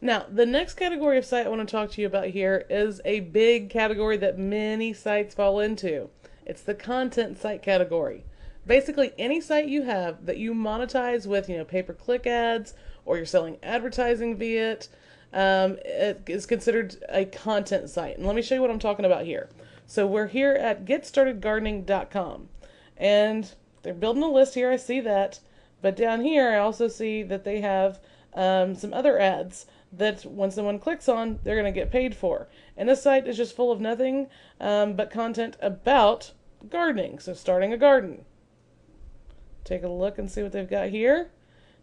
Now, the next category of site I want to talk to you about here is a big category that many sites fall into. It's the content site category. Basically, any site you have that you monetize with, pay-per-click ads, or you're selling advertising via it, it is considered a content site. And let me show you what I'm talking about here. So we're here at getstartedgardening.com, and they're building a list here. I see that, but down here I also see that they have some other ads that when someone clicks on, they're going to get paid for. And this site is just full of nothing but content about gardening. So starting a garden. Take a look and see what they've got here.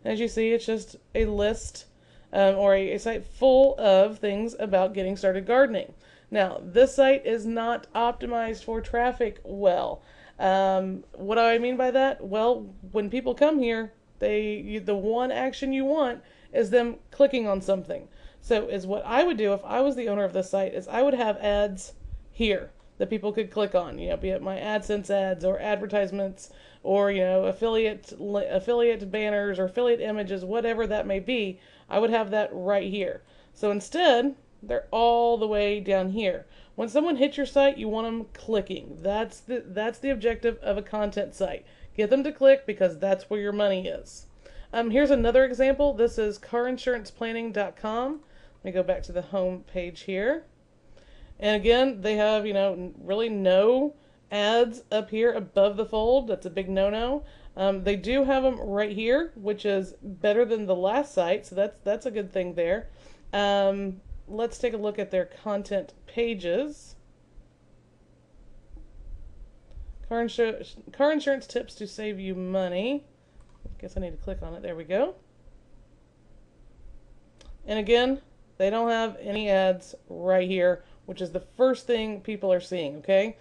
As you see, it's just a list or a site full of things about getting started gardening. Now, this site is not optimized for traffic well. What do I mean by that? Well, when people come here, the one action you want is them clicking on something. So is what I would do if I was the owner of this site is I would have ads here that people could click on, be it my AdSense ads or advertisements or, affiliate banners or affiliate images, whatever that may be. I would have that right here. So instead, they're all the way down here. When someone hits your site, you want them clicking. That's the objective of a content site. Get them to click because that's where your money is. Here's another example. This is carinsuranceplanning.com. Let me go back to the home page here. And again, they have, really no ads up here above the fold. That's a big no-no. They do have them right here, which is better than the last site, so that's a good thing there. Let's take a look at their content pages. Car insurance tips to save you money. I guess I need to click on it. There we go. And again, they don't have any ads right here, which is the first thing people are seeing, okay?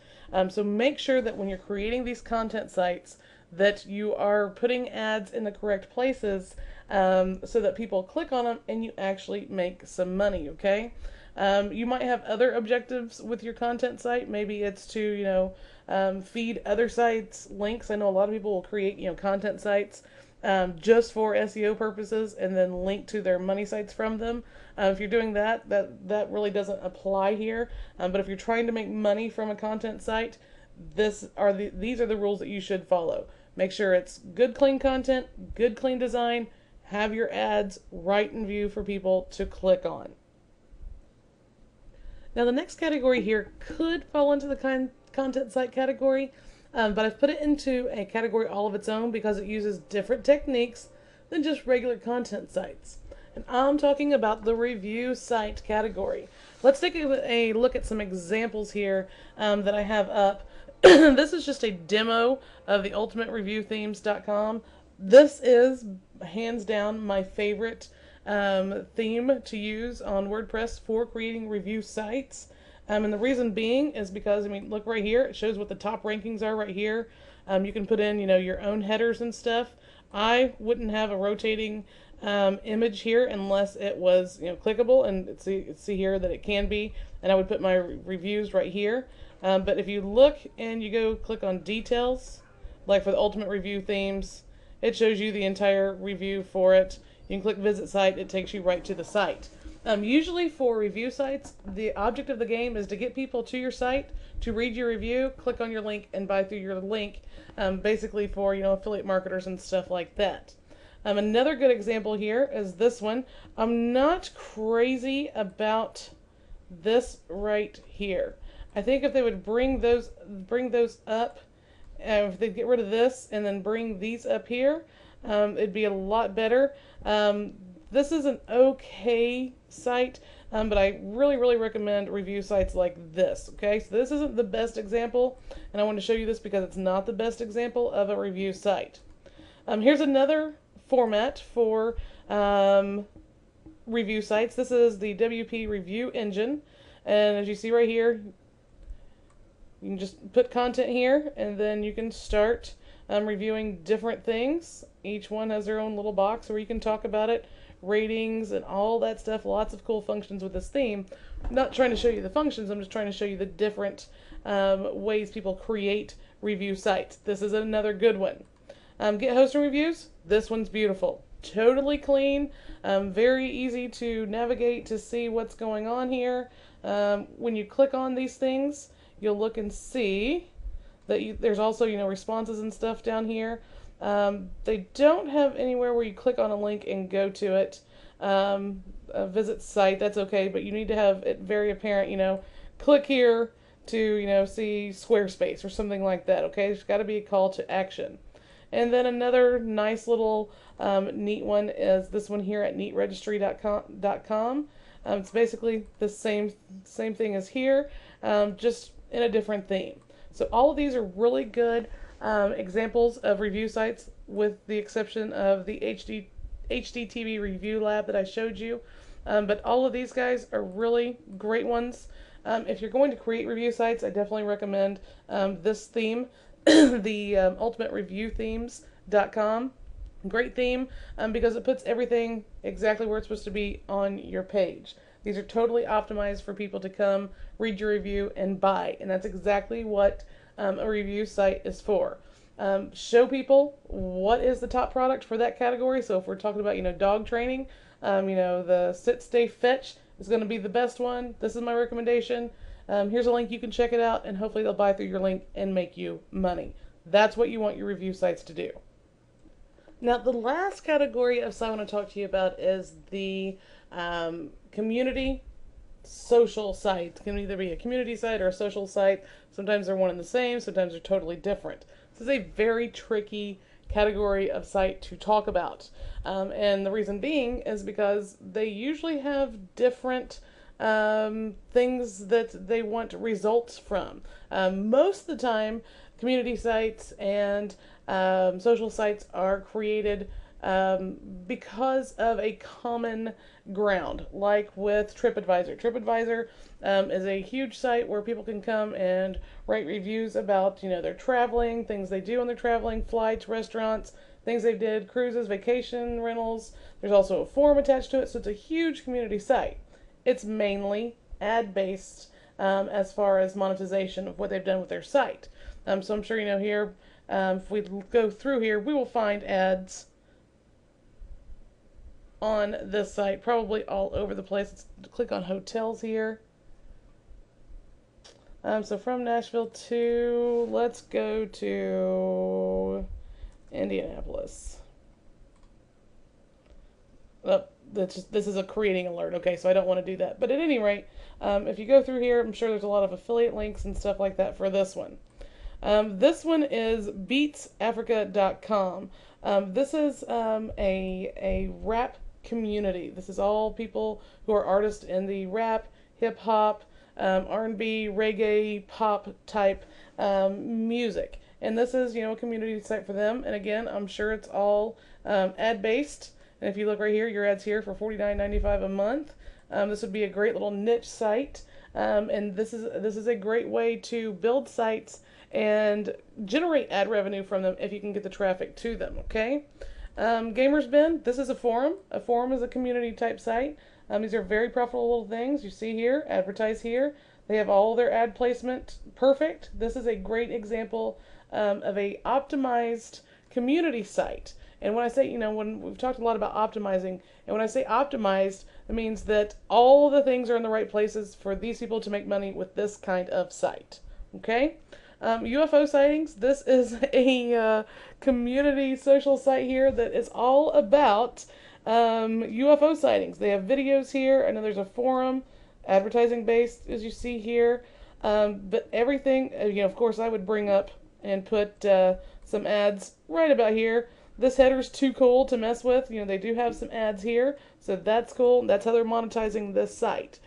So make sure that when you're creating these content sites that you are putting ads in the correct places so that people click on them and you actually make some money, okay? You might have other objectives with your content site. Maybe it's to, feed other sites links. I know a lot of people will create, content sites just for SEO purposes and then link to their money sites from them. If you're doing that really doesn't apply here. But if you're trying to make money from a content site, these are the rules that you should follow. Make sure it's good, clean content, good, clean design. Have your ads right in view for people to click on. Now the next category here could fall into the content site category, but I've put it into a category all of its own because it uses different techniques than just regular content sites. And I'm talking about the review site category. Let's take a look at some examples here that I have up. This is just a demo of the ultimatereviewthemes.com. This is hands down my favorite theme to use on WordPress for creating review sites. And the reason being is because, look right here. It shows what the top rankings are right here. You can put in, your own headers and stuff. I wouldn't have a rotating image here unless it was, clickable. And see here that it can be. And I would put my reviews right here. But if you look and you go click on details, like for the Ultimate Review Themes, it shows you the entire review for it. You can click visit site. It takes you right to the site. Usually for review sites, the object of the game is to get people to your site, to read your review, click on your link, and buy through your link, basically for, affiliate marketers and stuff like that. Another good example here is this one. I'm not crazy about this right here. I think if they would bring those up, if they get rid of this and then bring these up here, it'd be a lot better. This is an okay site, but I really recommend review sites like this. Okay, so this isn't the best example, and I want to show you this because it's not the best example of a review site. Here's another format for review sites. This is the WP Review Engine, and as you see right here, you can just put content here, and then you can start reviewing different things. Each one has their own little box where you can talk about it, ratings and all that stuff. Lots of cool functions with this theme. I'm not trying to show you the functions, I'm just trying to show you the different ways people create review sites. This is another good one. Get hosting reviews. This one's beautiful. totally clean, very easy to navigate to see what's going on here. When you click on these things, you'll look and see that there's also, responses and stuff down here. They don't have anywhere where you click on a link and go to it. Visit site, that's okay, but you need to have it very apparent, click here to, see Squarespace or something like that, okay? There's got to be a call to action. And then another nice little neat one is this one here at neatregistry.com. It's basically the same thing as here, just in a different theme. So all of these are really good examples of review sites, with the exception of the HDTV Review Lab that I showed you. But all of these guys are really great ones. If you're going to create review sites, I definitely recommend this theme, the ultimatereviewthemes.com. Great theme because it puts everything exactly where it's supposed to be on your page. These are totally optimized for people to come, read your review, and buy. And that's exactly what a review site is for. Show people what is the top product for that category. So if we're talking about, dog training, the sit, stay, fetch is going to be the best one. This is my recommendation. Here's a link. You can check it out, and hopefully they'll buy through your link and make you money. That's what you want your review sites to do. Now, the last category of site I want to talk to you about is the community social site. It can either be a community site or a social site. Sometimes they're one and the same, sometimes they're totally different. This is a very tricky category of site to talk about. And the reason being is because they usually have different things that they want results from. Most of the time, community sites and social sites are created because of a common ground, like with TripAdvisor. TripAdvisor is a huge site where people can come and write reviews about, their traveling, things they do on their traveling, flights, restaurants, things they did, cruises, vacation rentals. There's also a forum attached to it, so it's a huge community site. It's mainly ad-based as far as monetization of what they've done with their site. So I'm sure here, if we go through here, we will find ads on this site, probably all over the place. Let's click on hotels here. So from Nashville to, let's go to Indianapolis. Oh, this is a creating alert. Okay, so I don't want to do that. But at any rate, if you go through here, I'm sure there's a lot of affiliate links and stuff like that for this one. This one is beatsafrica.com. This is a rap community. This is all people who are artists in the rap, hip-hop, R&B, reggae, pop type music. And this is, a community site for them. And again, I'm sure it's all ad-based. And if you look right here, your ad's here for $49.95 a month. This would be a great little niche site. And this is a great way to build sites and generate ad revenue from them if you can get the traffic to them, okay? Gamers Bin, this is a forum. A forum is a community type site. These are very profitable little things. You see here, advertise here. They have all their ad placement perfect. This is a great example of a optimized community site. And when I say, when we've talked a lot about optimizing, and when I say optimized, it means that all the things are in the right places for these people to make money with this kind of site, okay? UFO sightings, this is a community social site here that is all about UFO sightings. They have videos here. I know there's a forum, advertising based, as you see here. But everything, of course, I would bring up and put some ads right about here. This header's too cool to mess with. They do have some ads here, so that's cool. That's how they're monetizing this site.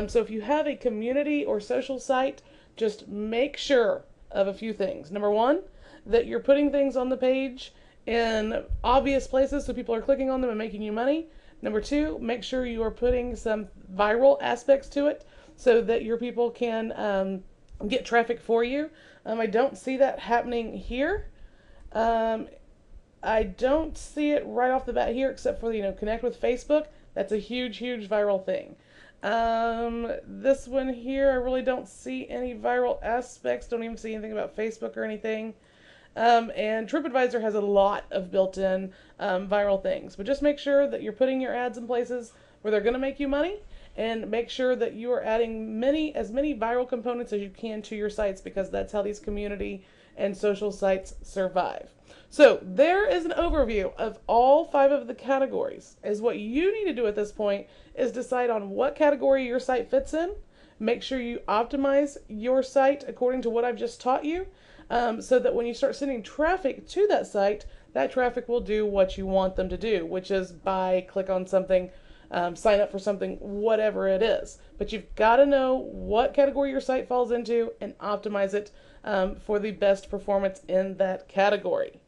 So if you have a community or social site, just make sure of a few things. Number one, that you're putting things on the page in obvious places so people are clicking on them and making you money. Number two, make sure you are putting some viral aspects to it so that your people can get traffic for you. I don't see that happening here. I don't see it right off the bat here, except for, connect with Facebook. That's a huge, huge viral thing. This one here, I really don't see any viral aspects. Don't even see anything about Facebook or anything. And TripAdvisor has a lot of built-in viral things. But just make sure that you're putting your ads in places where they're going to make you money, and make sure that you are adding as many viral components as you can to your sites, because that's how these community and social sites survive. So there is an overview of all 5 of the categories. Is what you need to do at this point is decide on what category your site fits in. Make sure you optimize your site according to what I've just taught you, so that when you start sending traffic to that site, that traffic will do what you want them to do, which is buy, click on something, sign up for something, whatever it is. But you've got to know what category your site falls into and optimize it for the best performance in that category.